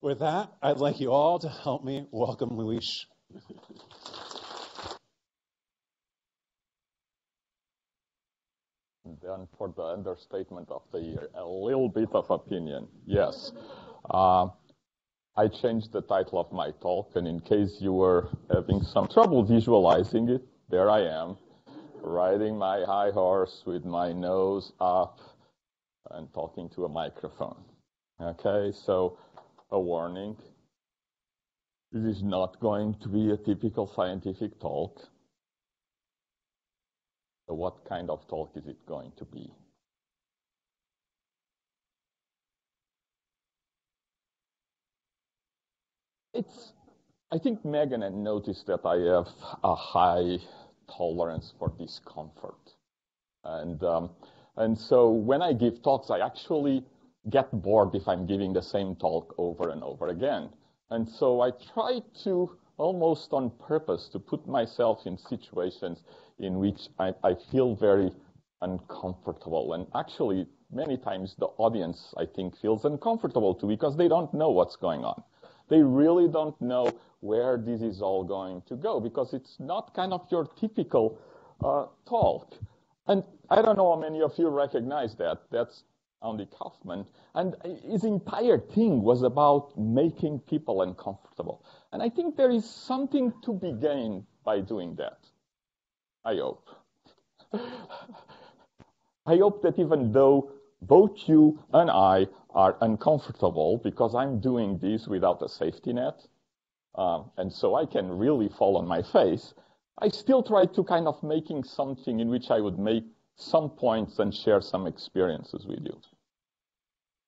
With that, I'd like you all to help me welcome Luís. And then for the understatement of the year, a little bit of opinion. Yes. I changed the title of my talk, and in case you were having some trouble visualizing it, there I am, riding my high horse with my nose up and talking to a microphone. Okay, so a warning. This is not going to be a typical scientific talk. So what kind of talk is it going to be? I think Megan had noticed that I have a high tolerance for discomfort. And so when I give talks, I actually get bored if I'm giving the same talk over and over again. And so I try to, almost on purpose, to put myself in situations in which I feel very uncomfortable. And actually, many times the audience, I think, feels uncomfortable too because they don't know what's going on. They really don't know where this is all going to go because it's not kind of your typical talk. And I don't know how many of you recognize that. That's Andy Kaufman. And his entire thing was about making people uncomfortable. And I think there is something to be gained by doing that. I hope. I hope that even though both you and I are uncomfortable because I'm doing this without a safety net, and so I can really fall on my face, I still try to kind of making something in which I would make some points and share some experiences with you.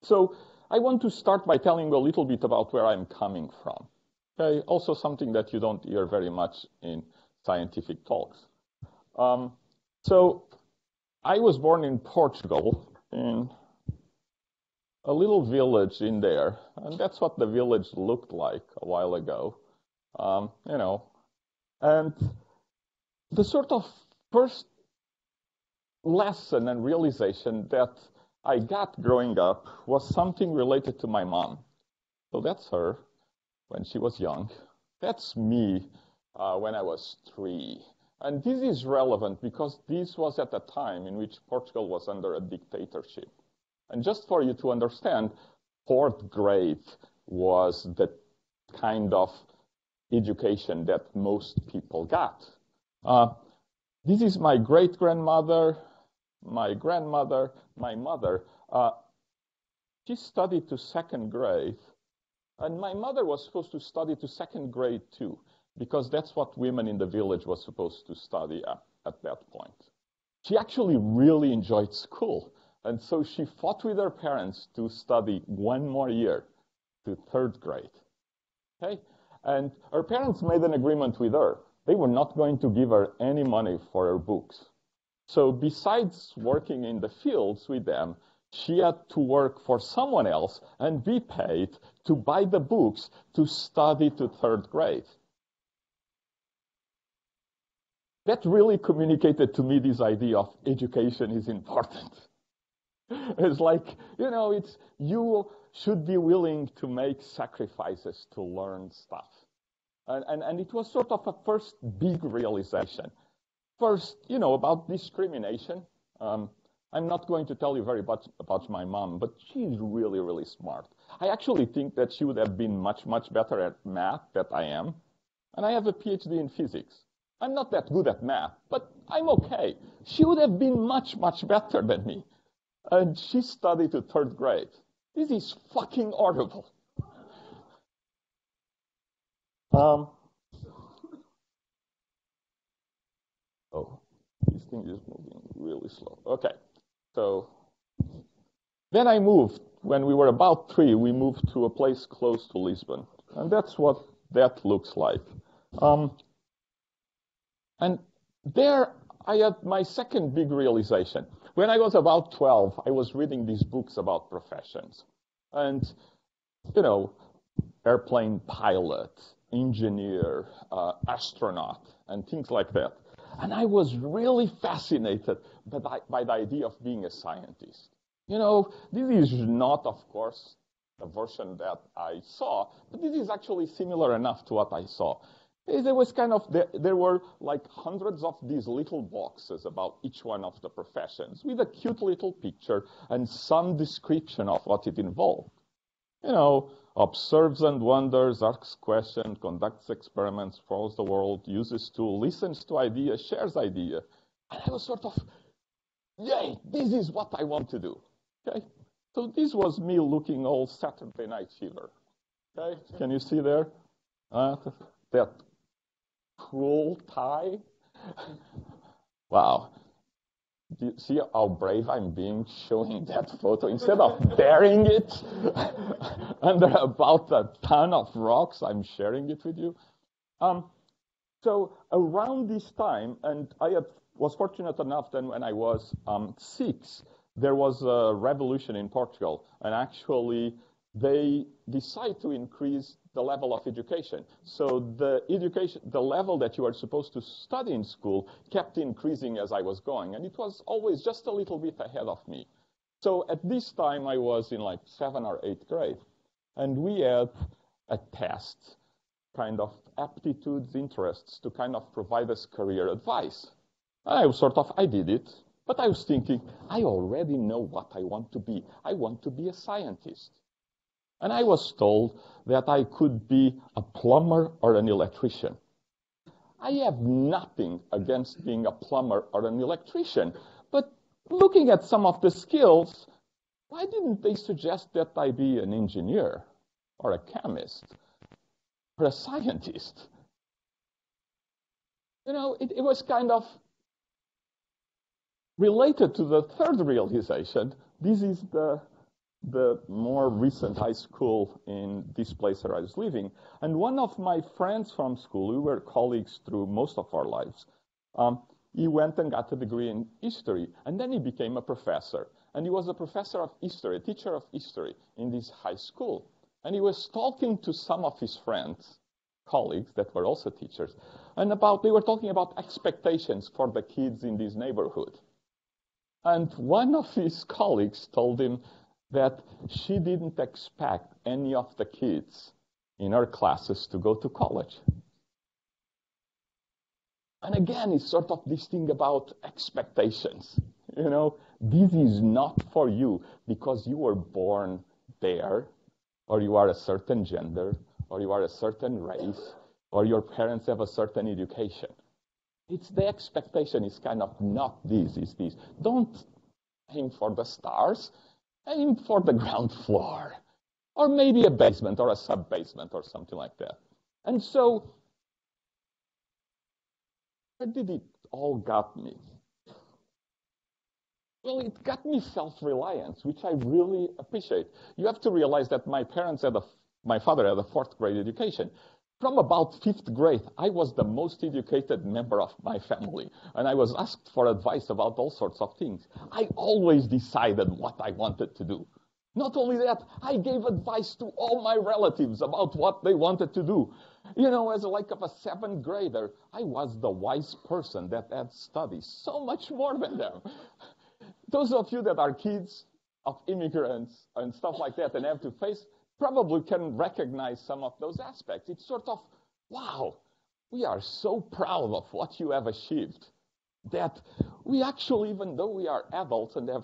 So I want to start by telling you a little bit about where I'm coming from. Okay, also something that you don't hear very much in scientific talks. So I was born in Portugal, in a little village in there, and that's what the village looked like a while ago, And the sort of first lesson and realization that I got growing up was something related to my mom. So that's her when she was young. That's me when I was 3. And this is relevant because this was at a time in which Portugal was under a dictatorship. And just for you to understand, 4th grade was the kind of education that most people got. This is my great-grandmother, my grandmother, my mother. She studied to 2nd grade, and my mother was supposed to study to 2nd grade too, because that's what women in the village were supposed to study at that point. She actually really enjoyed school. And so she fought with her parents to study 1 more year to 3rd grade. Okay? And her parents made an agreement with her. They were not going to give her any money for her books. So besides working in the fields with them, she had to work for someone else and be paid to buy the books to study to 3rd grade. That really communicated to me this idea of education is important. It's like, you should be willing to make sacrifices to learn stuff. And it was sort of a first big realization. First, about discrimination. I'm not going to tell you very much about my mom, but she's really, really smart. I actually think that she would have been much, much better at math than I am. And I have a PhD in physics. I'm not that good at math, but I'm okay. She would have been much, much better than me. And she studied to 3rd grade. This is fucking horrible. This thing is moving really slow. Okay, so then I moved. When we were about 3, we moved to a place close to Lisbon. And that's what that looks like. And there I had my second big realization. When I was about 12, I was reading these books about professions. And, airplane pilot, engineer, astronaut, and things like that. And I was really fascinated by the idea of being a scientist. This is not, of course, the version that I saw, but this is actually similar enough to what I saw. There was there were like hundreds of these little boxes about each one of the professions with a cute little picture and some description of what it involved. Observes and wonders, asks questions, conducts experiments, follows the world, uses tools, listens to ideas, shares ideas. And I was sort of, yay, this is what I want to do. Okay? So this was me looking all Saturday Night Fever. Okay? Can you see there? That cool tie? Wow. Do you see how brave I'm being showing that photo? Instead of burying it under about a ton of rocks, I'm sharing it with you. So around this time, and was fortunate enough then when I was 6, there was a revolution in Portugal, and actually they decided to increase the level of education. So the level that you were supposed to study in school kept increasing as I was going, and it was always just a little bit ahead of me. So at this time, I was in like 7th or 8th grade, and we had a test, kind of aptitudes, interests, to kind of provide us career advice. I did it, but I was thinking, I already know what I want to be. I want to be a scientist. And I was told that I could be a plumber or an electrician. I have nothing against being a plumber or an electrician, but looking at some of the skills, why didn't they suggest that I be an engineer or a chemist or a scientist? It was kind of related to the third realization. This is the more recent high school in this place where I was living. And one of my friends from school, we were colleagues through most of our lives, he went and got a degree in history, and then he became a professor. And he was a professor of history, a teacher of history in this high school. And he was talking to some of his friends, colleagues that were also teachers, and they were talking about expectations for the kids in this neighborhood. And one of his colleagues told him that she didn't expect any of the kids in her classes to go to college. And again, it's sort of this thing about expectations. This is not for you because you were born there, or you are a certain gender, or you are a certain race, or your parents have a certain education. It's the expectation is kind of not this, is this. Don't aim for the stars. Aim for the ground floor, or maybe a basement or a sub-basement or something like that. And so, where did it all got me? Well, it got me self-reliance, which I really appreciate. You have to realize that my father had a 4th grade education. From about 5th grade, I was the most educated member of my family, and I was asked for advice about all sorts of things. I always decided what I wanted to do. Not only that, I gave advice to all my relatives about what they wanted to do. As a 7th grader, I was the wise person that had studied so much more than them. Those of you that are kids of immigrants and stuff like that and have to face probably can recognize some of those aspects. It's sort of, wow, we are so proud of what you have achieved that we actually, even though we are adults and have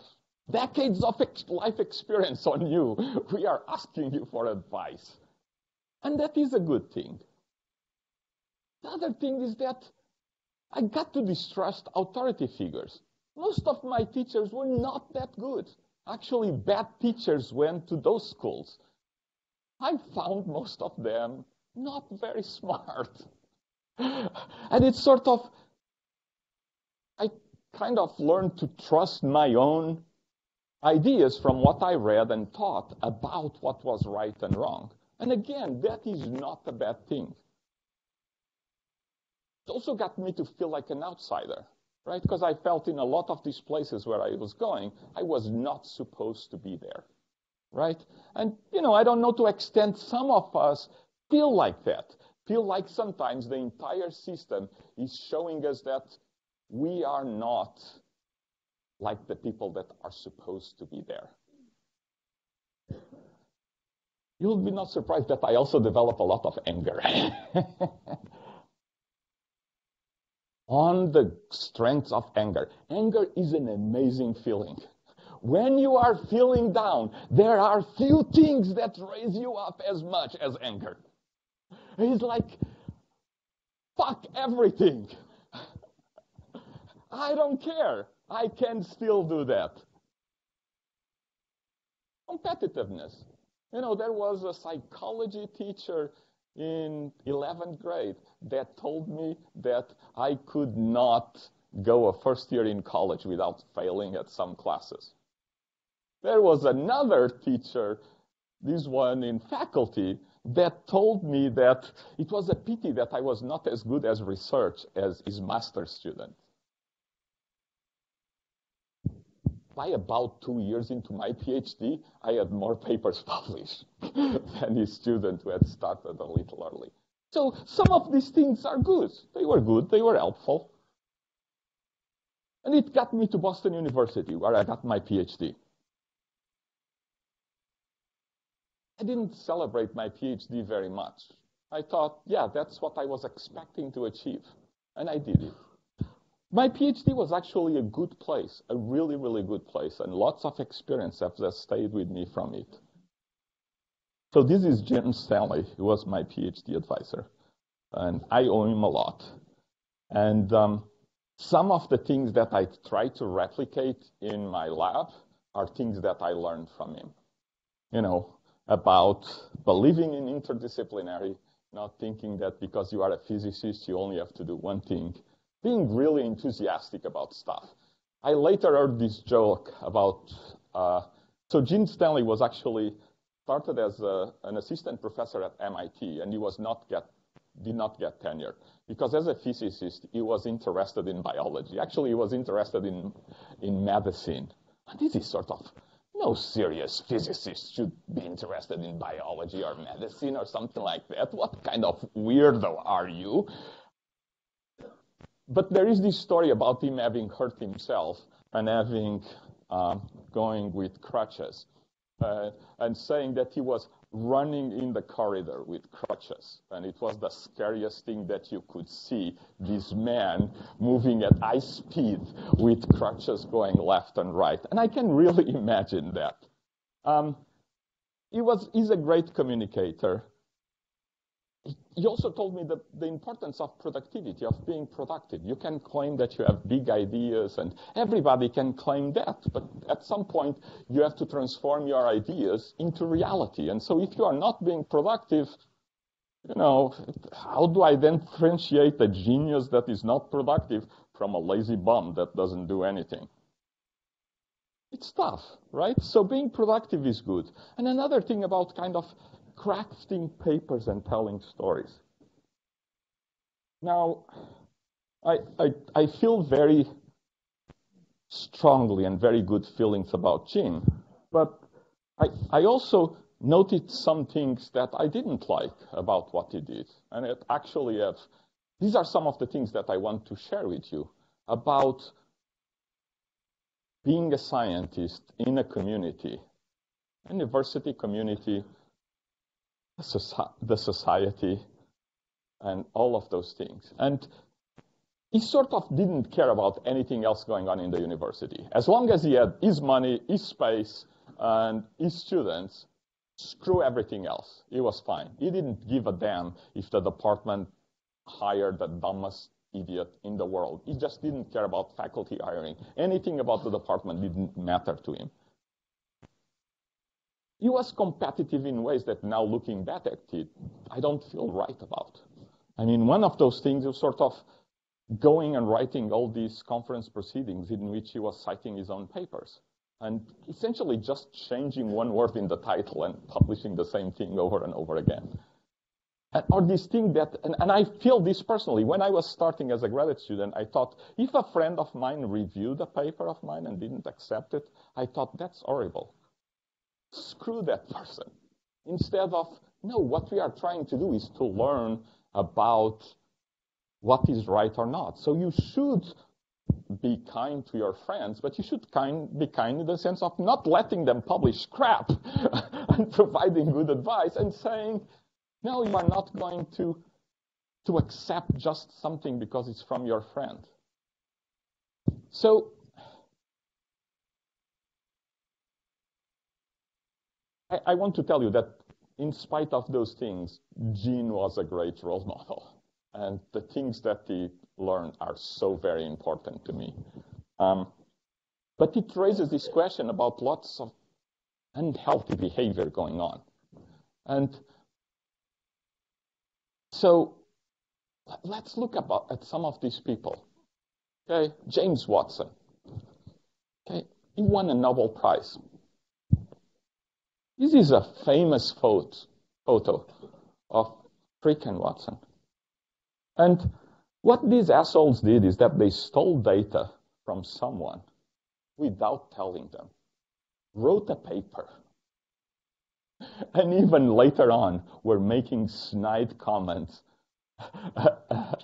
decades of life experience on you, we are asking you for advice. And that is a good thing. The other thing is that I got to distrust authority figures. Most of my teachers were not that good. Actually, bad teachers went to those schools. I found most of them not very smart. And it's sort of, I kind of learned to trust my own ideas from what I read and thought about what was right and wrong. And again, that is not a bad thing. It also got me to feel like an outsider, right? Because I felt in a lot of these places where I was going, I was not supposed to be there. Right? And, I don't know to extent some of us feel like that. Feel like sometimes the entire system is showing us that we are not like the people that are supposed to be there. you'll be not surprised that I also develop a lot of anger. On the strength of anger. Anger is an amazing feeling. When you are feeling down, there are few things that raise you up as much as anger. It's like, fuck everything. I don't care. I can still do that. Competitiveness. You know, there was a psychology teacher in 11th grade that told me that I could not go a first year in college without failing at some classes. There was another teacher, this one in faculty, that told me that it was a pity that I was not as good as research as his master's student. By about 2 years into my PhD, I had more papers published than his student who had started a little early. So some of these things are good. They were helpful. And it got me to Boston University, where I got my PhD. I didn't celebrate my PhD very much. I thought, yeah, that's what I was expecting to achieve. And I did it. My PhD was actually a good place, a really, really good place, and lots of experience have stayed with me from it. So this is Jim Stanley, who was my PhD advisor, and I owe him a lot. And some of the things that I try to replicate in my lab are things that I learned from him. You know, about believing in interdisciplinary, not thinking that because you are a physicist, you only have to do one thing. Being really enthusiastic about stuff. I later heard this joke about, so Gene Stanley was actually started as an assistant professor at MIT, and he did not get tenure. Because as a physicist, he was interested in biology. Actually, he was interested in medicine. And this is sort of, no serious physicist should be interested in biology or medicine or something like that. What kind of weirdo are you? But there is this story about him having hurt himself and having going with crutches and saying that he was running in the corridor with crutches. And it was the scariest thing that you could see, this man moving at high speed with crutches going left and right. And I can really imagine that. He's a great communicator. He also told me that the importance of productivity, of being productive. You can claim that you have big ideas, and everybody can claim that. But at some point, you have to transform your ideas into reality. And so if you are not being productive, you know, how do I then differentiate a genius that is not productive from a lazy bum that doesn't do anything? It's tough, right? So being productive is good. And another thing about kind of crafting papers and telling stories. Now, I feel very strongly and very good feelings about Gene, but I also noted some things that I didn't like about what he did. And it actually these are some of the things that I want to share with you about being a scientist in a community, university community, the society, and all of those things. And he sort of didn't care about anything else going on in the university. As long as he had his money, his space, and his students, screw everything else. He was fine. He didn't give a damn if the department hired the dumbest idiot in the world. He just didn't care about faculty hiring. Anything about the department didn't matter to him. He was competitive in ways that now looking back at it, I don't feel right about. I mean, one of those things was sort of going and writing all these conference proceedings in which he was citing his own papers and essentially just changing one word in the title and publishing the same thing over and over again. Or this thing that, and I feel this personally, when I was starting as a graduate student, I thought, if a friend of mine reviewed a paper of mine and didn't accept it, I thought, that's horrible. Screw that person. Instead of, no, what we are trying to do is to learn about what is right or not. So you should be kind to your friends, but you should be kind in the sense of not letting them publish crap and providing good advice and saying, no, you are not going to accept just something because it's from your friend. So I want to tell you that in spite of those things, Gene was a great role model. And the things that he learned are so very important to me. But it raises this question about lots of unhealthy behavior going on. And so let's look at some of these people. Okay, James Watson. Okay, he won a Nobel Prize. This is a famous photo of Crick and Watson. And what these assholes did is that they stole data from someone without telling them, wrote a paper, and even later on were making snide comments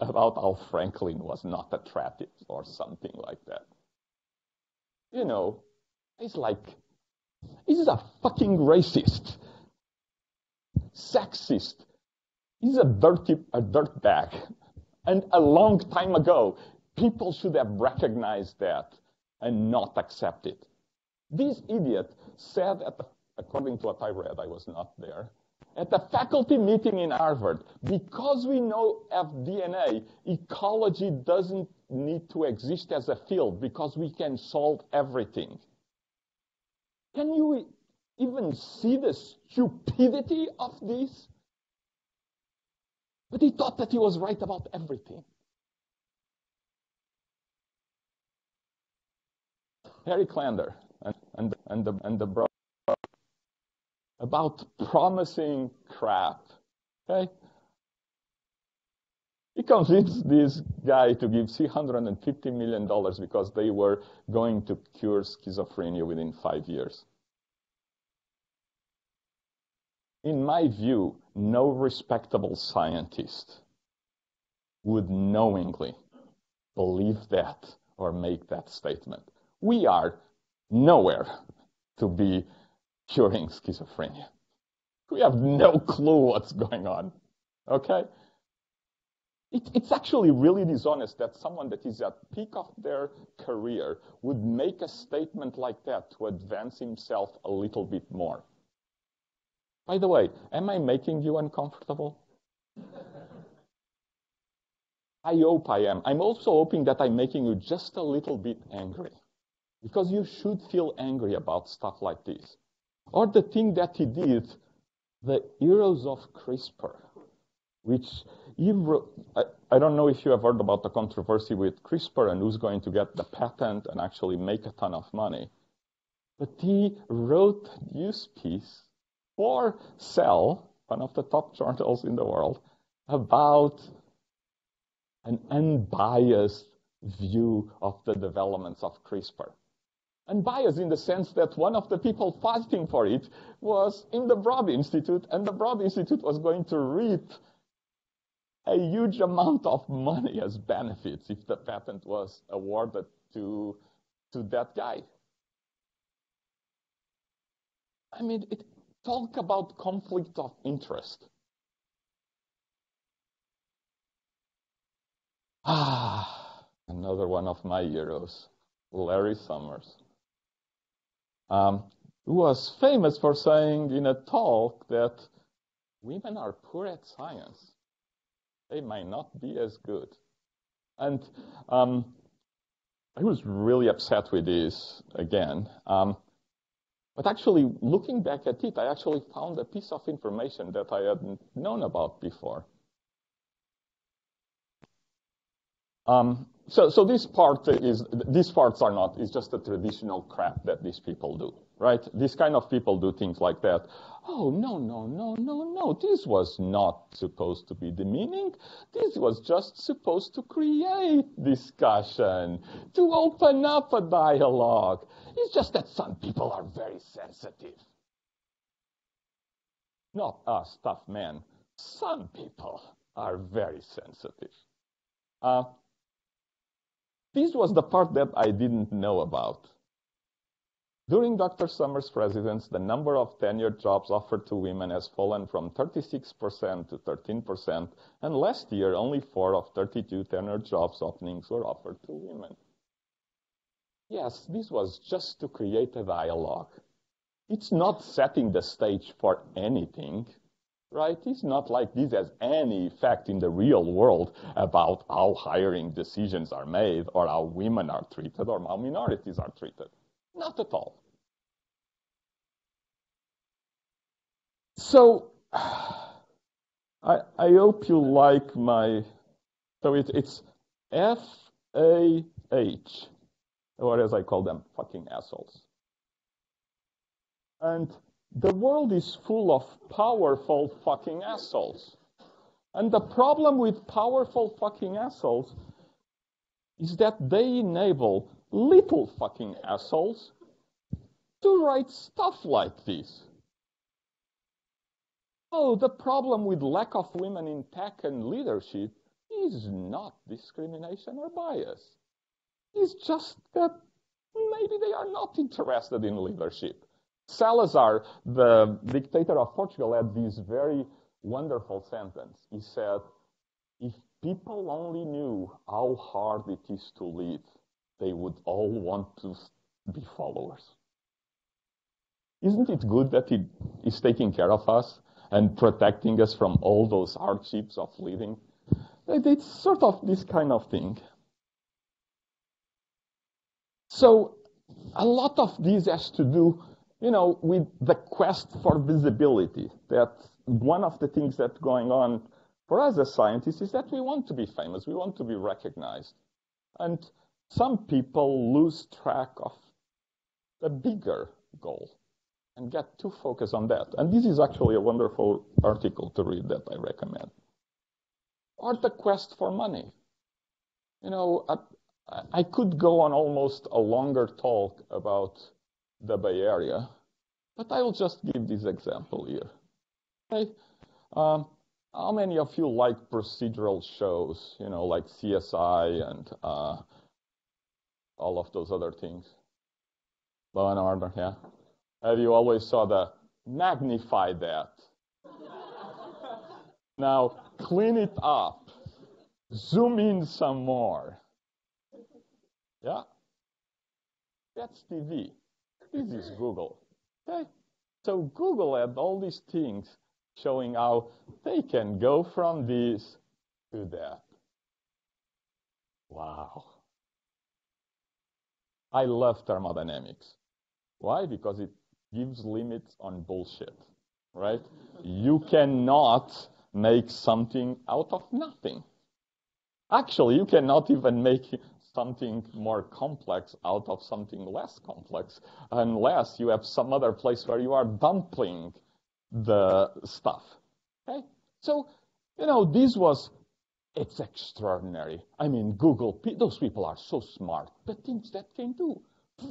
about how Franklin was not attractive or something like that. You know, it's like, he's a fucking racist, sexist. He's a dirtbag. And a long time ago, people should have recognized that and not accept it. This idiot said, according to what I read, I was not there, at a faculty meeting in Harvard, because we know of DNA, ecology doesn't need to exist as a field because we can solve everything. Can you even see the stupidity of this? But he thought that he was right about everything. Harry Klander and the brother about promising crap. Okay? He convinced this guy to give $350 million because they were going to cure schizophrenia within 5 years. In my view, no respectable scientist would knowingly believe that or make that statement. We are nowhere to be curing schizophrenia. We have no clue what's going on, okay? It's actually really dishonest that someone that is at the peak of their career would make a statement like that to advance himself a little bit more. By the way, am I making you uncomfortable? I hope I am. I'm also hoping that I'm making you just a little bit angry, because you should feel angry about stuff like this. Or the thing that he did, the heroes of CRISPR, which he wrote, I don't know if you have heard about the controversy with CRISPR and who's going to get the patent and actually make a ton of money. But he wrote a news piece for Cell, one of the top journals in the world, about an unbiased view of the developments of CRISPR. Unbiased in the sense that one of the people fighting for it was in the Broad Institute, and the Broad Institute was going to reap a huge amount of money as benefits if the patent was awarded to that guy. I mean, talk about conflict of interest. Another one of my heroes, Larry Summers, who was famous for saying in a talk that women are poor at science. They might not be as good. And I was really upset with this again. But actually, looking back at it, I actually found a piece of information that I hadn't known about before. So these parts are not, it's just the traditional crap that these people do, right? These kind of people do things like that. Oh, no, this was not supposed to be demeaning. This was just supposed to create discussion, to open up a dialogue. It's just that some people are very sensitive. Not us, tough men. Some people are very sensitive. This was the part that I didn't know about. During Dr. Summers' presidency, the number of tenured jobs offered to women has fallen from 36% to 13%, and last year only 4 of 32 tenured jobs openings were offered to women. Yes, this was just to create a dialogue. It's not setting the stage for anything, right? It's not like this has any effect in the real world about how hiring decisions are made or how women are treated or how minorities are treated. Not at all. So, I hope you like my, so it's F-A-H, or as I call them, fucking assholes. And the world is full of powerful fucking assholes. And the problem with powerful fucking assholes is that they enable little fucking assholes to write stuff like this. Oh, the problem with lack of women in tech and leadership is not discrimination or bias. It's just that maybe they are not interested in leadership. Salazar, the dictator of Portugal, had this very wonderful sentence. He said, if people only knew how hard it is to lead, they would all want to be followers. Isn't it good that he is taking care of us and protecting us from all those hardships of leading? It's sort of this kind of thing. So a lot of this has to do, with the quest for visibility. That one of the things that's going on for us as scientists is that we want to be famous, we want to be recognized. And some people lose track of the bigger goal and get too focused on that. And this is actually a wonderful article to read that I recommend. Or the quest for money. I could go on almost a longer talk about the Bay Area, but I will just give this example here. Okay? How many of you like procedural shows, like CSI and all of those other things? Law and Order, yeah? Have you always saw the magnify that? Now, clean it up. Zoom in some more. Yeah? That's TV. This is Google. Okay? So Google had all these things showing how they can go from this to that. Wow. I love thermodynamics. Why? Because it gives limits on bullshit, right? You cannot make something out of nothing. Actually, you cannot even make something more complex out of something less complex unless you have some other place where you are dumping the stuff. Okay? So, it's extraordinary. I mean, Google, those people are so smart. The things that can do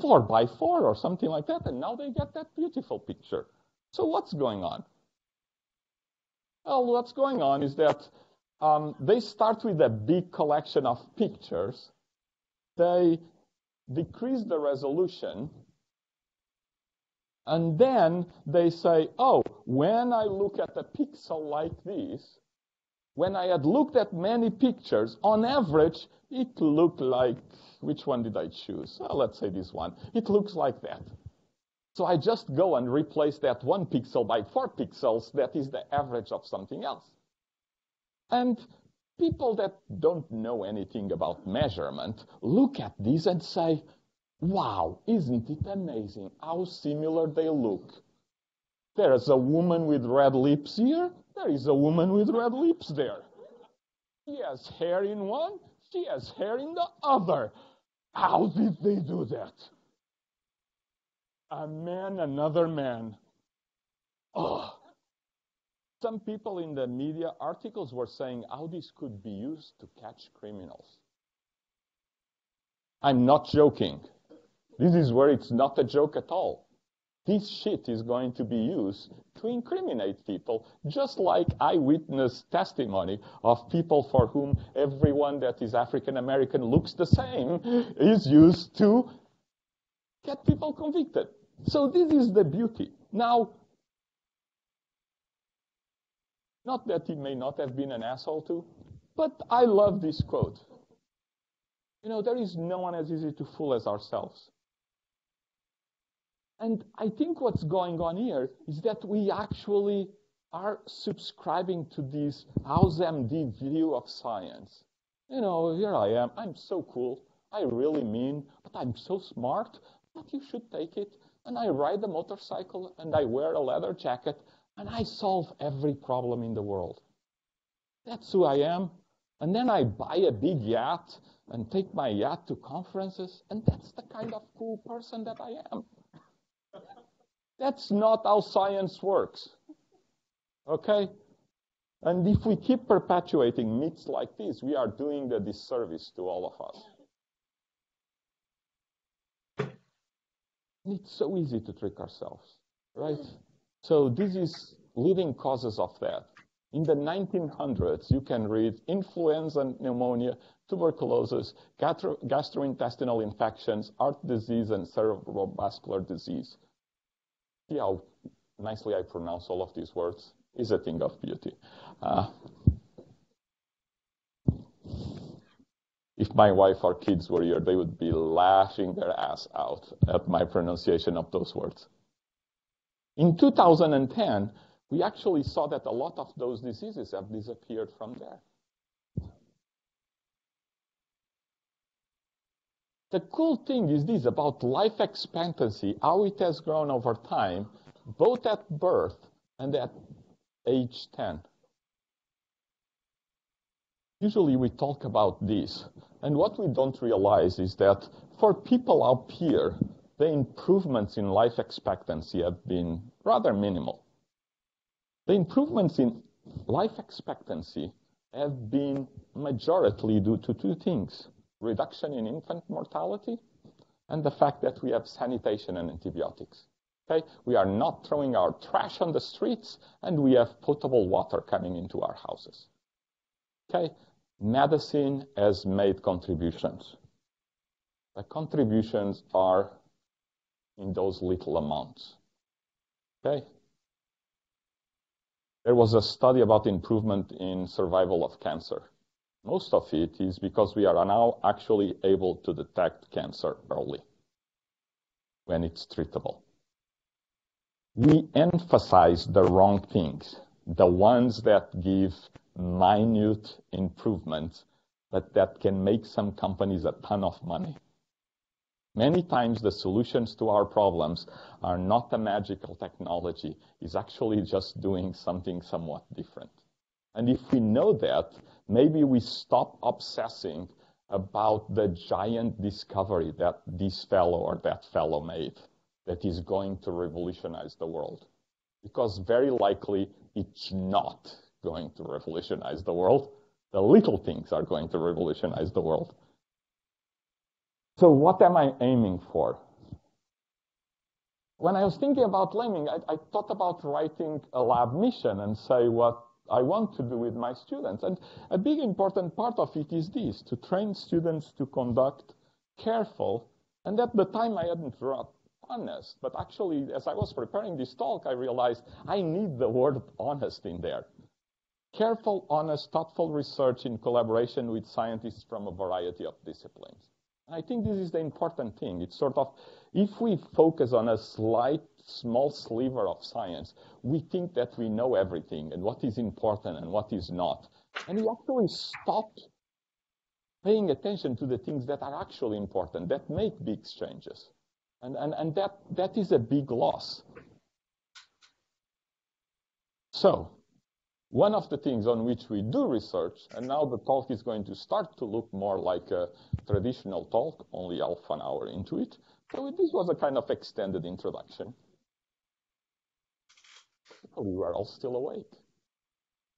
4x4 or something like that, and now they get that beautiful picture. So what's going on? Well, what's going on is that they start with a big collection of pictures. They decrease the resolution, and then they say, oh, when I look at a pixel like this, when I had looked at many pictures, on average, it looked like, which one did I choose? Well, let's say this one. It looks like that. So I just go and replace that 1 pixel by 4 pixels. That is the average of something else. And people that don't know anything about measurement look at this and say, wow, isn't it amazing how similar they look? There is a woman with red lips here. There is a woman with red lips there. She has hair in one. She has hair in the other. How did they do that? A man, another man. Oh. Some people in the media articles were saying how this could be used to catch criminals. I'm not joking. This is where it's not a joke at all. this shit is going to be used to incriminate people, just like eyewitness testimony of people for whom everyone that is African American looks the same is used to get people convicted. So this is the beauty. Now, not that he may not have been an asshole too, but I love this quote. There is no one as easy to fool as ourselves. And I think what's going on here is that we actually are subscribing to this house MD view of science. Here I am. I'm so cool. I really mean, but I'm so smart that you should take it. And I ride a motorcycle and I wear a leather jacket and I solve every problem in the world. That's who I am. And then I buy a big yacht and take my yacht to conferences, and that's the kind of cool person that I am. That's not how science works. Okay? And if we keep perpetuating myths like this, we are doing a disservice to all of us. It's so easy to trick ourselves, right? So this is leading causes of that. In the 1900s, you can read influenza, pneumonia, tuberculosis, gastrointestinal infections, heart disease, and cerebrovascular disease. See how nicely I pronounce all of these words? Is a thing of beauty. If my wife or kids were here, they would be laughing their ass out at my pronunciation of those words. In 2010, we actually saw that a lot of those diseases have disappeared from there. The cool thing is this about life expectancy, how it has grown over time, both at birth and at age 10. Usually we talk about this, and what we don't realize is that for people up here, the improvements in life expectancy have been rather minimal. The improvements in life expectancy have been majority due to two things: reduction in infant mortality and the fact that we have sanitation and antibiotics. Okay? We are not throwing our trash on the streets, and we have potable water coming into our houses. Okay? Medicine has made contributions. The contributions are in those little amounts. Okay? There was a study about improvement in survival of cancer. Most of it is because we are now actually able to detect cancer early when it's treatable. We emphasize the wrong things, the ones that give minute improvements, but that can make some companies a ton of money. Many times the solutions to our problems are not a magical technology. It's actually just doing something somewhat different. And if we know that, maybe we stop obsessing about the giant discovery that this fellow or that fellow made that is going to revolutionize the world. Because very likely it's not going to revolutionize the world. The little things are going to revolutionize the world. So what am I aiming for? When I was thinking about aiming, I thought about writing a lab mission and say what I want to do with my students. And a big important part of it is this: to train students to conduct careful, and at the time I hadn't wrote honest, but actually as I was preparing this talk, I realized I need the word honest in there. Careful, honest, thoughtful research in collaboration with scientists from a variety of disciplines. And I think this is the important thing. It's sort of, if we focus on a small sliver of science, we think that we know everything and what is important and what is not. And we actually stop paying attention to the things that are actually important, that make big changes. And that is a big loss. So, one of the things on which we do research, and now the talk is going to start to look more like a traditional talk, only half an hour into it. So this was a kind of extended introduction. Hopefully you are all still awake.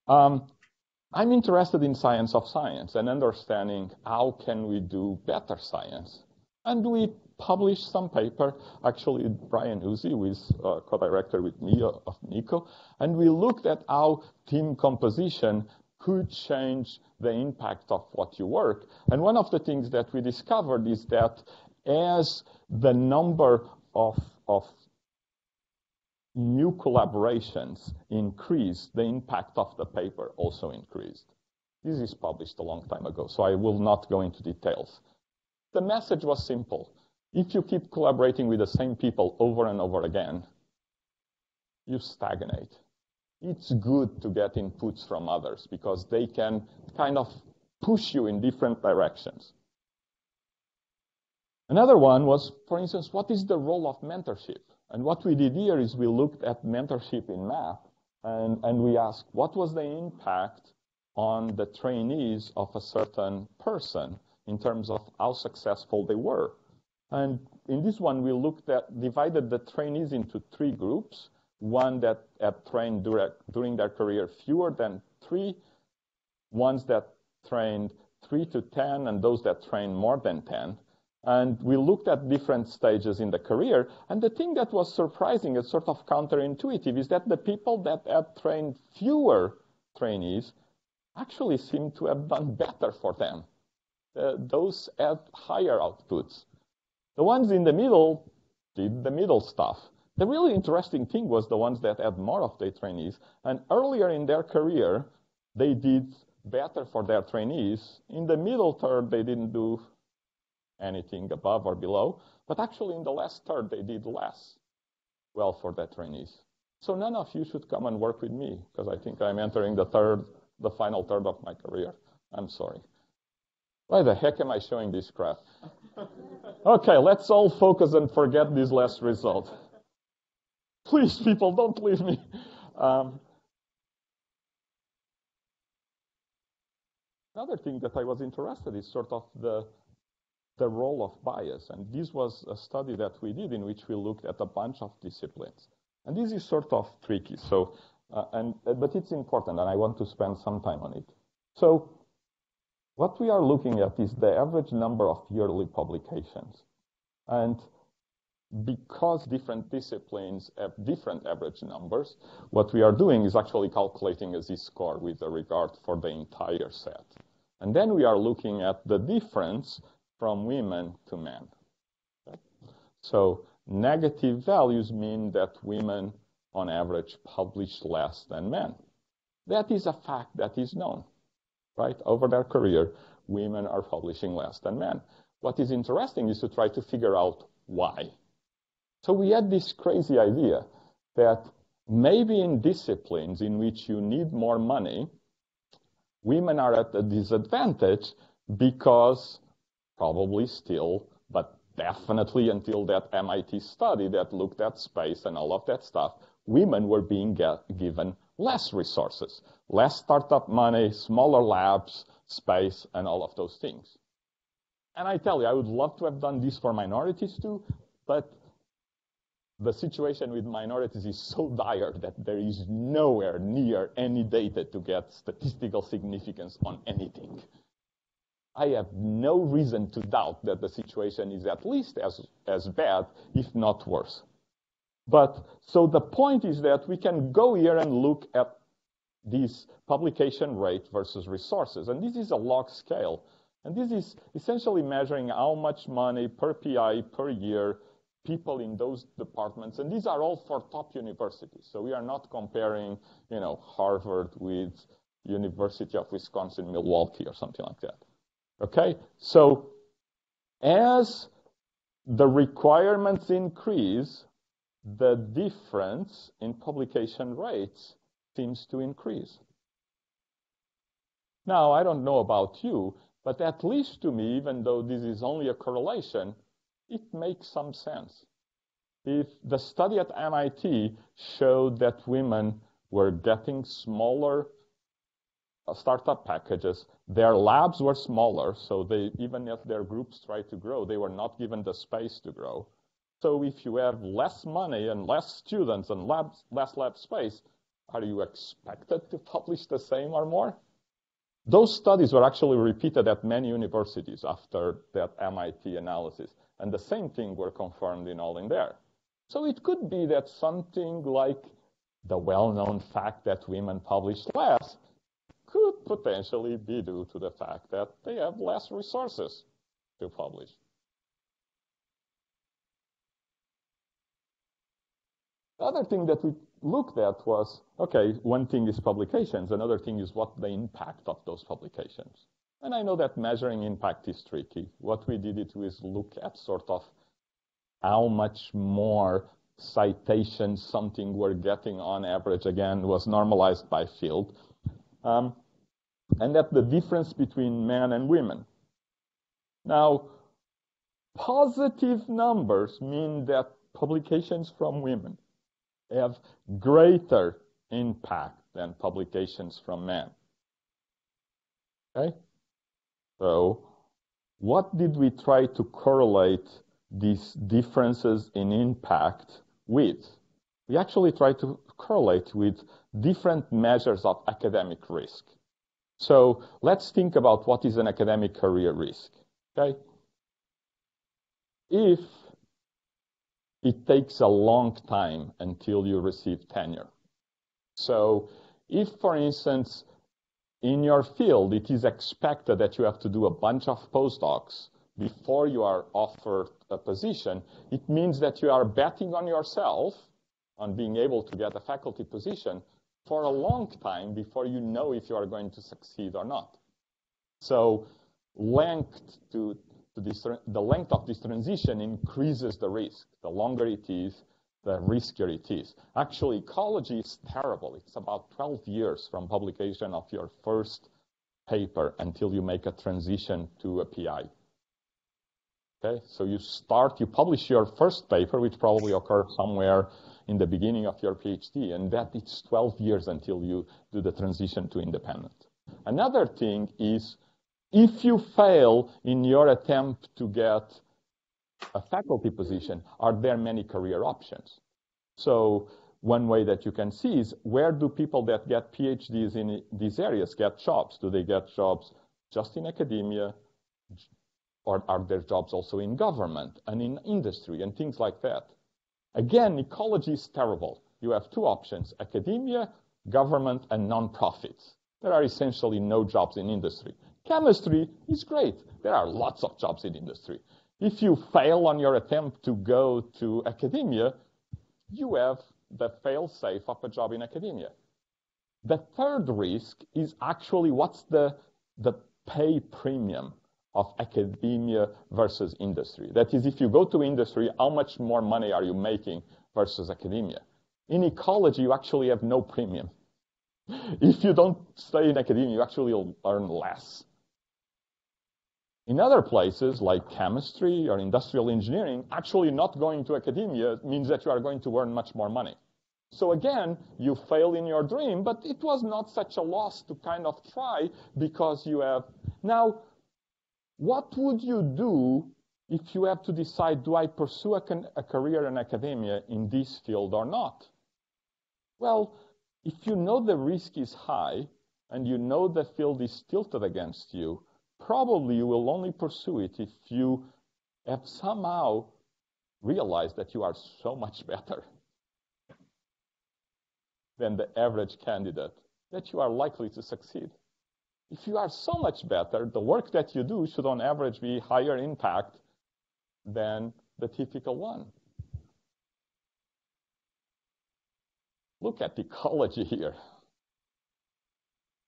I'm interested in science of science and understanding how can we do better science. And we published some paper, actually Brian Uzi, who is co-director with me of NICO, and we looked at how team composition could change the impact of what you work. And one of the things that we discovered is that as the number of new collaborations increased, the impact of the paper also increased. This is published a long time ago, so I will not go into details. The message was simple. If you keep collaborating with the same people over and over again, you stagnate. It's good to get inputs from others because they can kind of push you in different directions. Another one was, for instance, what is the role of mentorship? And what we did here is we looked at mentorship in math, and we asked, what was the impact on the trainees of a certain person in terms of how successful they were? And in this one, we divided the trainees into 3 groups, one that had trained during their career fewer than 3, ones that trained 3 to 10, and those that trained more than 10. And we looked at different stages in the career. And the thing that was surprising and sort of counterintuitive is that the people that had trained fewer trainees actually seemed to have done better for them. Those had higher outputs. The ones in the middle did the middle stuff. The really interesting thing was the ones that had more of their trainees. And earlier in their career, they did better for their trainees. In the middle third, they didn't do anything above or below, but actually in the last third, they did less well for their trainees. So none of you should come and work with me, because I think I'm entering the final third of my career. I'm sorry. Why the heck am I showing this crap? Okay, let's all focus and forget this last result. Please, people, don't leave me. Another thing that I was interested in is sort of the role of bias. And this was a study that we did in which we looked at a bunch of disciplines. And this is sort of tricky, but it's important, and I want to spend some time on it. So what we are looking at is the average number of yearly publications. And because different disciplines have different average numbers, what we are doing is actually calculating a z-score with regard for the entire set. And then we are looking at the difference from women to men. Okay? So negative values mean that women, on average, publish less than men. That is a fact that is known, right? Over their career, women are publishing less than men. What is interesting is to try to figure out why. So we had this crazy idea that maybe in disciplines in which you need more money, women are at a disadvantage because probably still, but definitely until that MIT study that looked at space and all of that stuff, women were being given less resources, less startup money, smaller labs, space, and all of those things. And I tell you, I would love to have done this for minorities too, but the situation with minorities is so dire that there is nowhere near any data to get statistical significance on anything. I have no reason to doubt that the situation is at least as bad, if not worse. But so the point is that we can go here and look at this publication rate versus resources. And this is a log scale. And this is essentially measuring how much money per PI per year people in those departments. And these are all for top universities. So we are not comparing, Harvard with University of Wisconsin-Milwaukee or something like that. Okay, so as the requirements increase, the difference in publication rates seems to increase. Now, I don't know about you, but at least to me, even though this is only a correlation, it makes some sense. If the study at MIT showed that women were getting smaller startup packages, their labs were smaller, so even if their groups tried to grow, they were not given the space to grow. So if you have less money and less students and less lab space, are you expected to publish the same or more? Those studies were actually repeated at many universities after that MIT analysis. And the same thing were confirmed in all in there. So it could be that something like the well-known fact that women publish less could potentially be due to the fact that they have less resources to publish. The other thing that we looked at was, okay, one thing is publications, another thing is what the impact of those publications. And I know that measuring impact is tricky. What we did is look at sort of how much more citations something we're getting on average, again, was normalized by field. And that the difference between men and women. Now, positive numbers mean that publications from women have greater impact than publications from men. Okay? So, what did we try to correlate these differences in impact with? We actually tried to correlate with different measures of academic risk. So, let's think about what is an academic career risk. Okay? If it takes a long time until you receive tenure. So if, for instance, in your field, it is expected that you have to do a bunch of postdocs before you are offered a position, it means that you are betting on yourself, on being able to get a faculty position for a long time before you know if you are going to succeed or not. So the length of this transition increases the risk. The longer it is, the riskier it is. Actually, ecology is terrible. It's about 12 years from publication of your first paper until you make a transition to a PI. Okay, so you publish your first paper, which probably occurs somewhere in the beginning of your PhD, and that it's 12 years until you do the transition to independent. Another thing is, if you fail in your attempt to get a faculty position, are there many career options? So one way that you can see is, where do people that get PhDs in these areas get jobs? Do they get jobs just in academia, or are there jobs also in government and in industry and things like that? Again, ecology is terrible. You have two options: academia, government, and nonprofits. There are essentially no jobs in industry. Chemistry is great. There are lots of jobs in industry. If you fail on your attempt to go to academia, you have the fail-safe of a job in academia. The third risk is actually what's the pay premium of academia versus industry. That is, if you go to industry, how much more money are you making versus academia? In ecology, you actually have no premium. If you don't stay in academia, you actually will earn less. In other places, like chemistry or industrial engineering, actually not going to academia means that you are going to earn much more money. So again, you fail in your dream, but it was not such a loss to kind of try, because you have... Now, what would you do if you have to decide, do I pursue a career in academia in this field or not? Well, if you know the risk is high and you know the field is tilted against you, probably you will only pursue it if you have somehow realized that you are so much better than the average candidate that you are likely to succeed. If you are so much better, the work that you do should on average be higher impact than the typical one. Look at ecology here.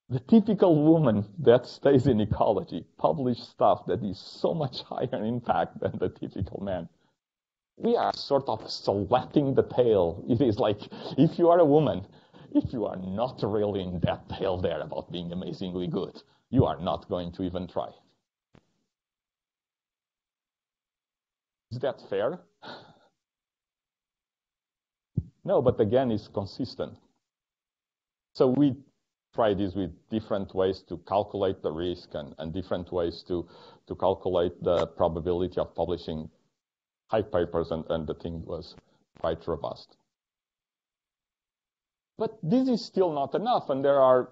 The typical woman that stays in ecology publishes stuff that is so much higher impact than the typical man. We are sort of selecting the tail. It is like, if you are a woman, if you are not really in that tail there about being amazingly good, you are not going to even try. Is that fair? No, but again, it's consistent. So we try this with different ways to calculate the risk and different ways to calculate the probability of publishing high papers, and the thing was quite robust. But this is still not enough, and there are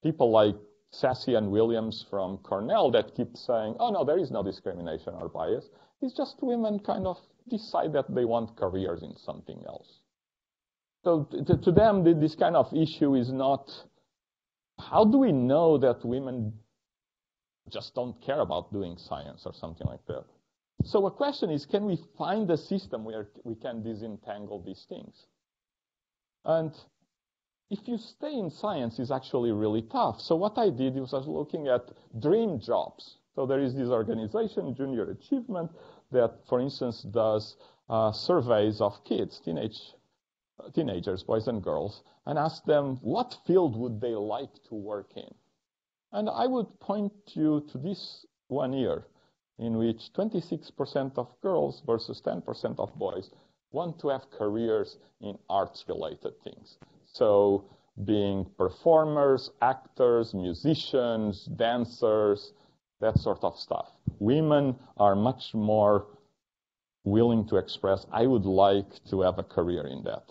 people like Sassy and Williams from Cornell that keep saying, oh, no, there is no discrimination or bias. It's just women kind of decide that they want careers in something else. So to them, this kind of issue is not, how do we know that women just don't care about doing science or something like that? So a question is, can we find a system where we can disentangle these things? And if you stay in science, it's actually really tough. So what I did was I was looking at dream jobs. So there is this organization, Junior Achievement, that, for instance, does surveys of kids, teenagers, boys and girls, and ask them what field would they like to work in. And I would point you to this one year in which 26% of girls versus 10% of boys want to have careers in arts-related things. So being performers, actors, musicians, dancers, that sort of stuff. Women are much more willing to express, I would like to have a career in that.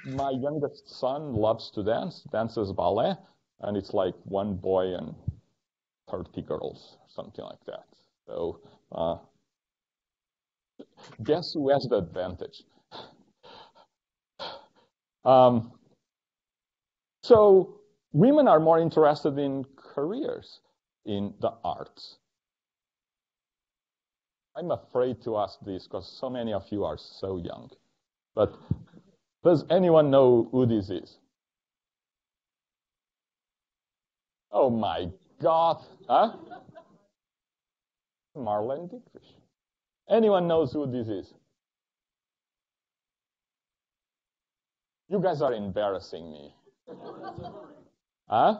My youngest son loves to dance, dances ballet, and it's like one boy and 30 girls, something like that. So guess who has the advantage? So women are more interested in careers in the arts. I'm afraid to ask this because so many of you are so young. But does anyone know who this is? Oh my God. Huh? Marlene Dietrich. Anyone knows who this is? You guys are embarrassing me. Huh?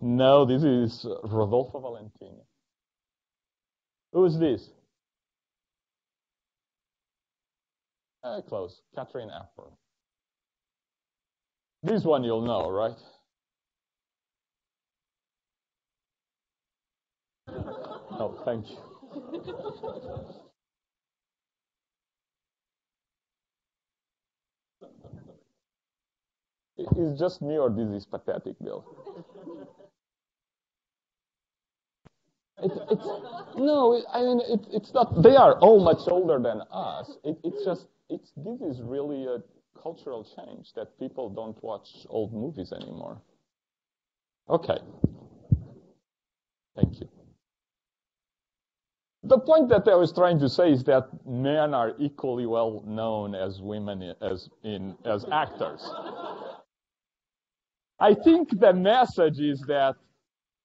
No, this is Rodolfo Valentino. Who is this? Close. Catherine Apper. This one you'll know, right? Oh, thank you. Is just me or this is pathetic, Bill? It's not. They are all much older than us. This is really a cultural change that people don't watch old movies anymore. Okay. Thank you. The point that I was trying to say is that men are equally well known as women as actors. I think the message is that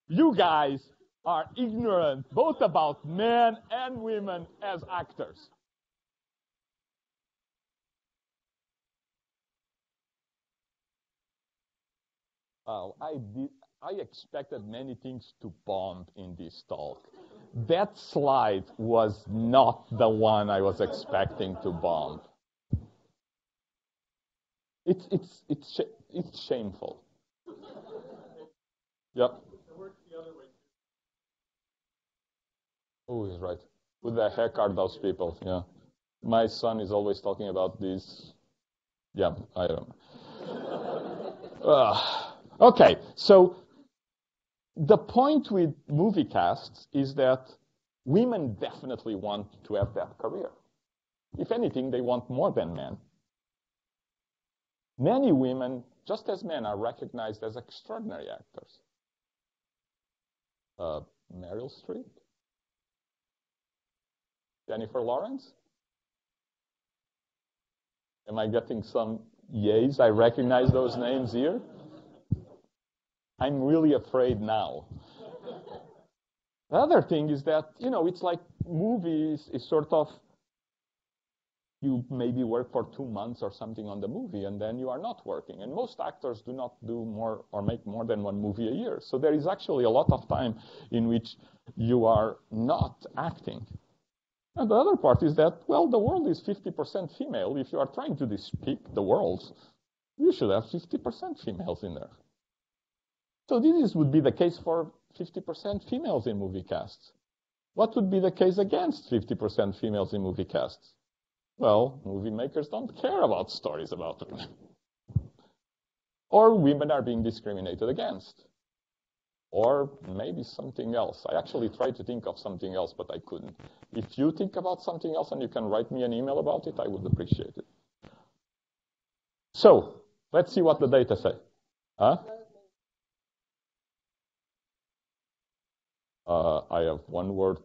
you guys are ignorant both about men and women as actors. I expected many things to bomb in this talk. That slide was not the one I was expecting to bomb. It's shameful. Yep. Oh, he's right. Who the heck are those people? Yeah. My son is always talking about this. Yeah, I don't know. Okay, so the point with movie casts is that women definitely want to have that career. If anything, they want more than men. Many women, just as men, are recognized as extraordinary actors. Meryl Streep? Jennifer Lawrence? Am I getting some yays? I recognize those names here. I'm really afraid now. The other thing is that, it's like movies is sort of, you maybe work for 2 months or something on the movie, and then you are not working. And most actors do not do more or make more than one movie a year. So there is actually a lot of time in which you are not acting. And the other part is that, well, the world is 50% female. If you are trying to depict the world, you should have 50% females in there. So this would be the case for 50% females in movie casts. What would be the case against 50% females in movie casts? Well, movie makers don't care about stories about women. Or women are being discriminated against. or maybe something else. I actually tried to think of something else, but I couldn't. If you think about something else and you can write me an email about it, I would appreciate it. So, let's see what the data say. Huh? I have one word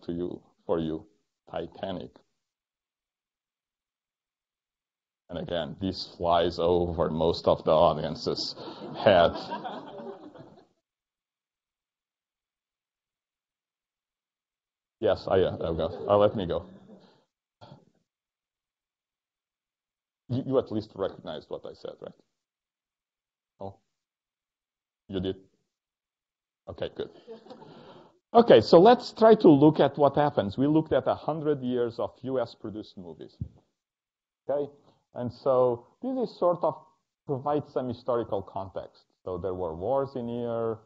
for you, Titanic. And again, this flies over most of the audience's head. Yes, I'll go. Let me go. You at least recognized what I said, right? Oh, you did? Okay, good. Okay, so let's try to look at what happens. We looked at 100 years of US-produced movies. Okay, and so this is sort of provides some historical context. So there were wars in here.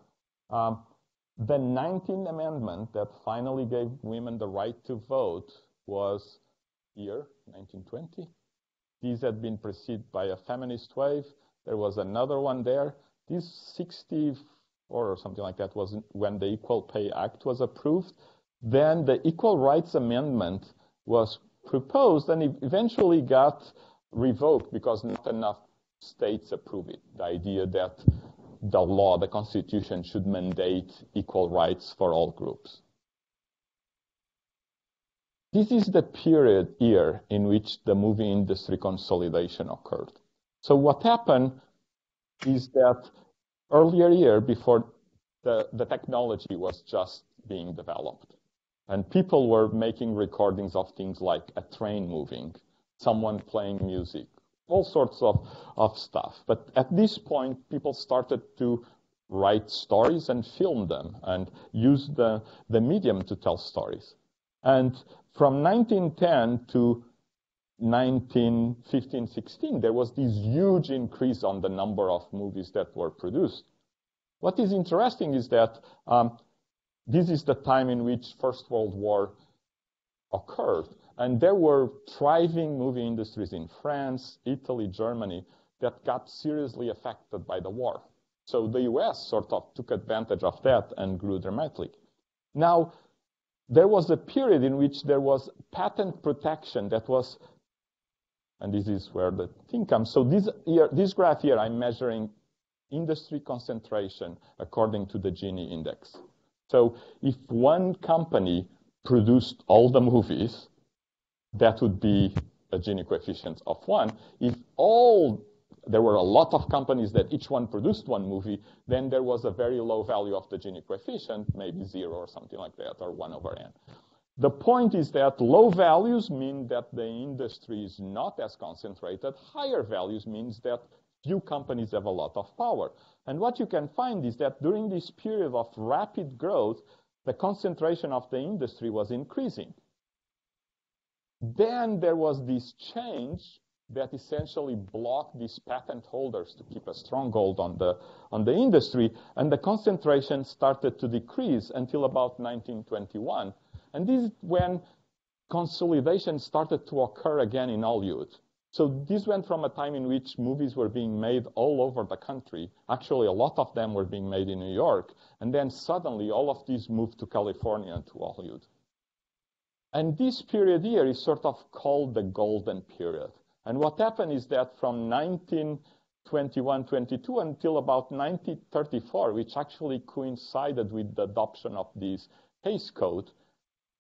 The 19th Amendment that finally gave women the right to vote was here, 1920. These had been preceded by a feminist wave. There was another one there. This 64 or something like that was when the Equal Pay Act was approved. Then the Equal Rights Amendment was proposed and it eventually got revoked because not enough states approved it. The idea that the law, the Constitution, should mandate equal rights for all groups. This is the period here in which the movie industry consolidation occurred. So what happened is that earlier here, before the technology was just being developed, and people were making recordings of things like a train moving, someone playing music, all sorts of stuff. But at this point, people started to write stories and film them and use the medium to tell stories. And from 1910 to 1915, 16, there was this huge increase on the number of movies that were produced. What is interesting is that this is the time in which First World War occurred. And there were thriving movie industries in France, Italy, Germany that got seriously affected by the war. So the US sort of took advantage of that and grew dramatically. Now, there was a period in which there was patent protection that was, and this is where the thing comes. So this graph here, I'm measuring industry concentration according to the Gini index. So if one company produced all the movies, that would be a Gini coefficient of 1. If there were a lot of companies that each one produced one movie, then there was a very low value of the Gini coefficient, maybe 0 or something like that, or 1/n. The point is that low values mean that the industry is not as concentrated. Higher values means that few companies have a lot of power. And what you can find is that during this period of rapid growth, the concentration of the industry was increasing. Then there was this change that essentially blocked these patent holders to keep a stronghold on the industry, and the concentration started to decrease until about 1921. And this is when consolidation started to occur again in Hollywood. So this went from a time in which movies were being made all over the country. Actually, a lot of them were being made in New York. And then suddenly all of these moved to California and to Hollywood. And this period here is sort of called the golden period. And what happened is that from 1921-22 until about 1934, which actually coincided with the adoption of this Hays Code,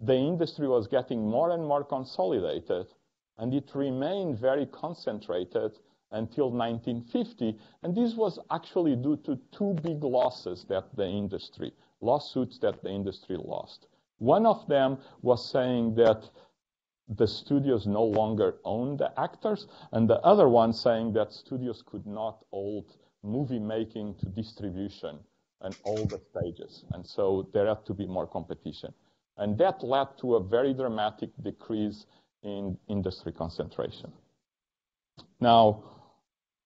the industry was getting more and more consolidated, and it remained very concentrated until 1950. And this was actually due to two big lawsuits that the industry lost. One of them was saying that the studios no longer owned the actors, and the other one saying that studios could not hold movie making to distribution and all the stages. And so there had to be more competition. And that led to a very dramatic decrease in industry concentration. Now,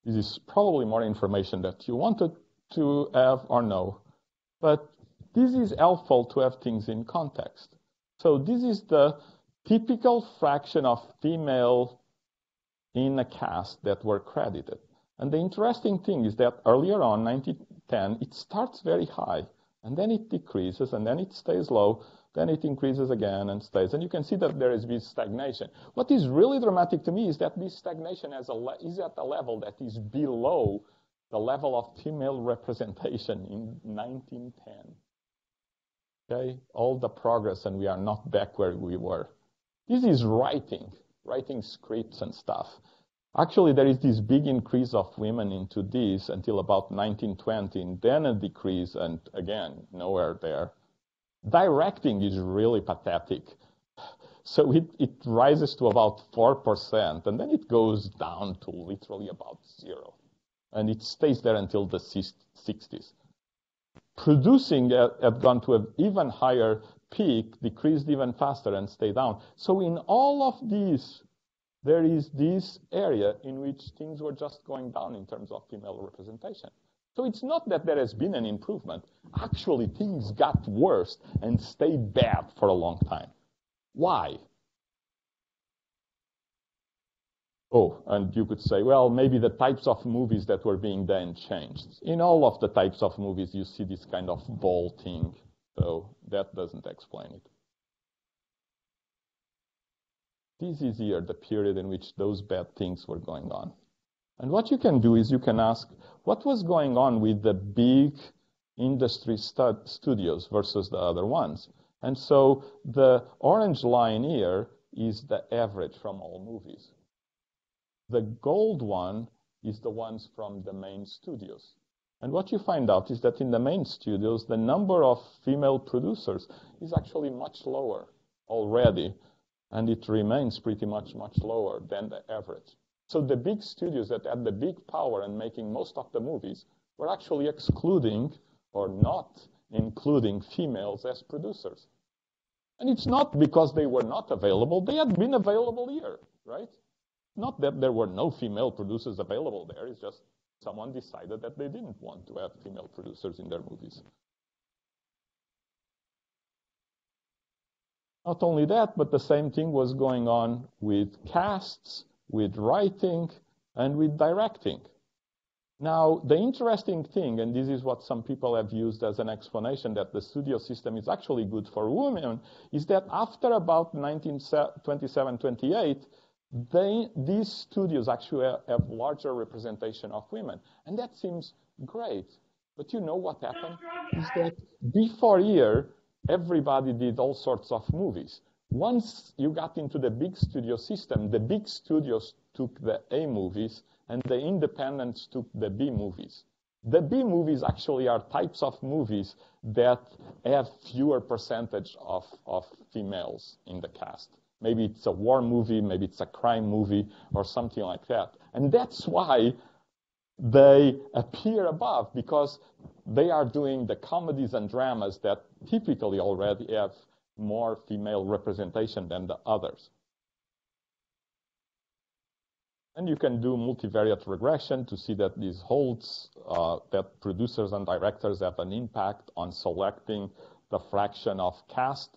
this is probably more information that you wanted to have or know, but this is helpful to have things in context. So this is the typical fraction of female in a cast that were credited. And the interesting thing is that earlier on, 1910, it starts very high. And then it decreases, and then it stays low, then it increases again and stays. And you can see that there is this stagnation. What is really dramatic to me is that this stagnation is at a level that is below the level of female representation in 1910. Okay? All the progress, and we are not back where we were. This is writing scripts and stuff. Actually, there is this big increase of women into this until about 1920, and then a decrease, and again, nowhere there. Directing is really pathetic. So it rises to about 4%, and then it goes down to literally about 0. And it stays there until the 60s. Producing had gone to an even higher peak, decreased even faster, and stayed down. So in all of these, there is this area in which things were just going down in terms of female representation. So it's not that there has been an improvement. Actually, things got worse and stayed bad for a long time. Why? Oh, and you could say, well, maybe the types of movies that were being done changed. In all of the types of movies, you see this kind of vaulting. So that doesn't explain it. This is here the period in which those bad things were going on. And what you can do is you can ask, what was going on with the big industry studios versus the other ones? And so the orange line here is the average from all movies. The gold one is the ones from the main studios. And what you find out is that in the main studios, the number of female producers is actually much lower already, and it remains pretty much lower than the average. So the big studios that had the big power in making most of the movies were actually excluding or not including females as producers. And it's not because they were not available. They had been available here, right? Not that there were no female producers available there. It's just someone decided that they didn't want to have female producers in their movies. Not only that, but the same thing was going on with casts, with writing, and with directing. Now, the interesting thing, and this is what some people have used as an explanation that the studio system is actually good for women, is that after about 1927, 28, these studios actually have larger representation of women. And that seems great. But you know what happened? Is that before here, everybody did all sorts of movies. Once you got into the big studio system, the big studios took the A movies and the independents took the B movies. The B movies actually are types of movies that have fewer percentage of females in the cast. Maybe it's a war movie, maybe it's a crime movie, or something like that. And that's why they appear above, because they are doing the comedies and dramas that typically already have more female representation than the others. And you can do multivariate regression to see that this holds, that producers and directors have an impact on selecting the fraction of cast.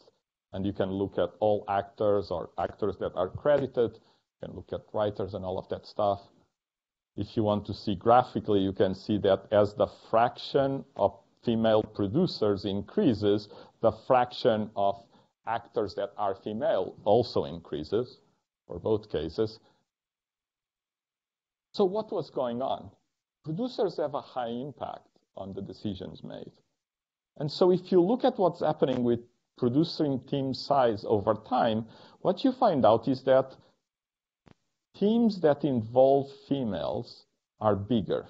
And you can look at all actors or actors that are credited. You can look at writers and all of that stuff. If you want to see graphically, you can see that as the fraction of female producers increases, the fraction of actors that are female also increases, for both cases. So what was going on? Producers have a high impact on the decisions made. And so if you look at what's happening with producing team size over time, what you find out is that teams that involve females are bigger.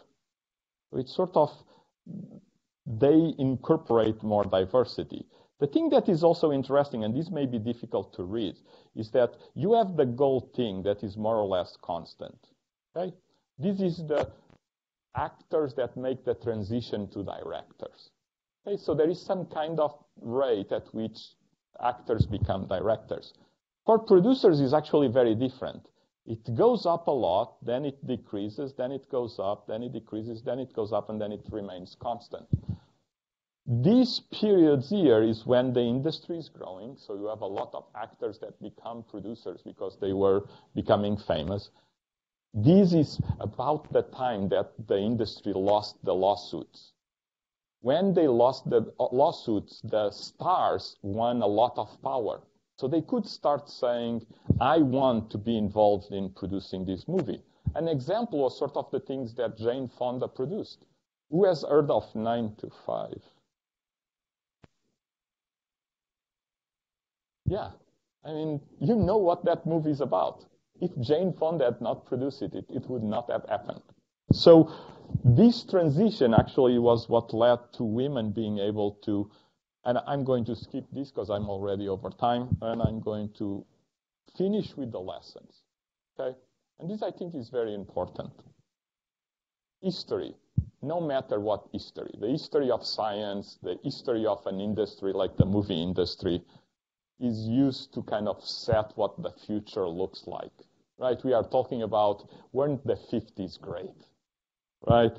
It's sort of, they incorporate more diversity. The thing that is also interesting, and this may be difficult to read, is that you have the gold thing that is more or less constant. Okay? This is the actors that make the transition to directors. Okay, so there is some kind of rate at which actors become directors. For producers, it's actually very different. It goes up a lot, then it decreases, then it goes up, then it decreases, then it goes up, and then it remains constant. These periods here is when the industry is growing, so you have a lot of actors that become producers because they were becoming famous. This is about the time that the industry lost the lawsuits. when they lost the lawsuits, the stars won a lot of power. So they could start saying, I want to be involved in producing this movie. An example was sort of the things that Jane Fonda produced. Who has heard of 9 to 5? Yeah. I mean, you know what that movie is about. If Jane Fonda had not produced it, it would not have happened. So this transition actually was what led to women being able to, and I'm going to skip this because I'm already over time, and I'm going to finish with the lessons. Okay? And this, I think, is very important. History, no matter what history, the history of science, the history of an industry like the movie industry, is used to kind of set what the future looks like, right? We are talking about, weren't the 50s great, right?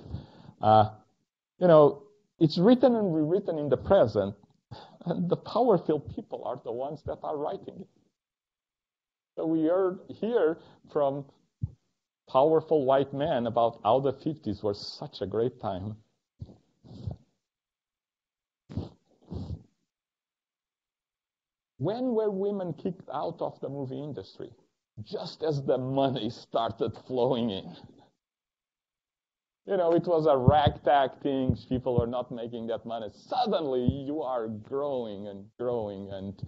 It's written and rewritten in the present, and the powerful people are the ones that are writing it. So we hear from powerful white men about how the 50s were such a great time. When were women kicked out of the movie industry? Just as the money started flowing in. It was a ragtag thing. People were not making that money. Suddenly, you are growing and growing, and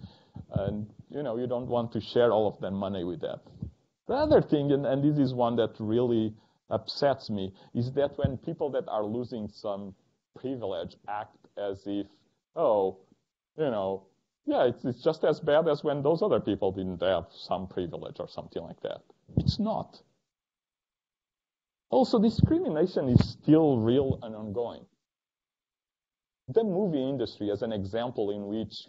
you don't want to share all of that money with that. The other thing, and this is one that really upsets me, is that when people that are losing some privilege act as if, it's just as bad as when those other people didn't have some privilege or something like that. It's not. Also, discrimination is still real and ongoing. The movie industry, as an example in which,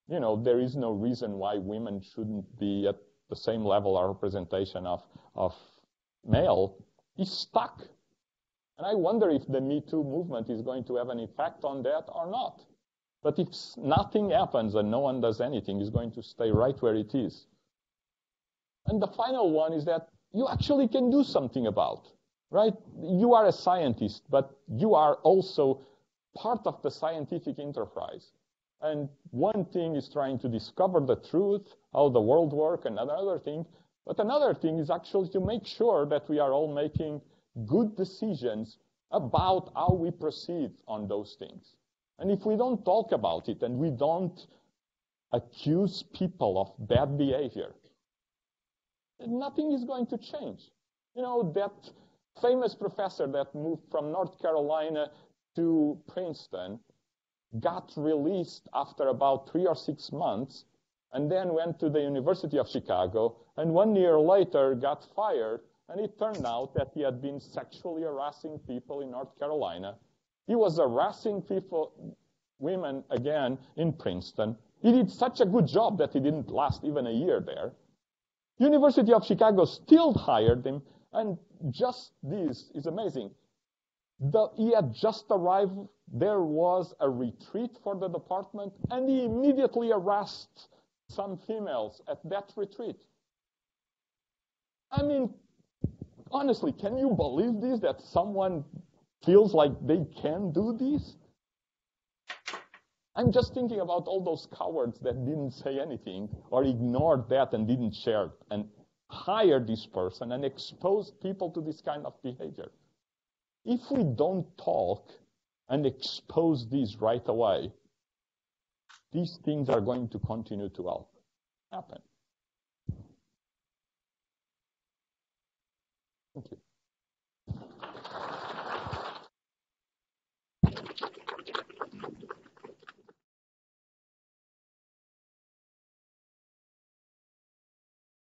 there is no reason why women shouldn't be at the same level of representation of male, is stuck. And I wonder if the Me Too movement is going to have an effect on that or not. But if nothing happens and no one does anything, it's going to stay right where it is. And the final one is that you actually can do something about, right? You are a scientist, but you are also part of the scientific enterprise. And one thing is trying to discover the truth, how the world works, and another thing. But another thing is actually to make sure that we are all making good decisions about how we proceed on those things. And if we don't talk about it and we don't accuse people of bad behavior, nothing is going to change. That famous professor that moved from North Carolina to Princeton got released after about 3 or 6 months and then went to the University of Chicago, and 1 year later got fired, and it turned out that he had been sexually harassing people in North Carolina. He was harassing women again in Princeton. He did such a good job that he didn't last even a year there. University of Chicago still hired him, and just this is amazing. He had just arrived. There was a retreat for the department, and he immediately harassed some females at that retreat. I mean, honestly, can you believe this, that someone feels like they can do this? I'm just thinking about all those cowards that didn't say anything or ignored that and didn't share and hired this person and exposed people to this kind of behavior. If we don't talk and expose these right away, these things are going to continue to happen. Thank you.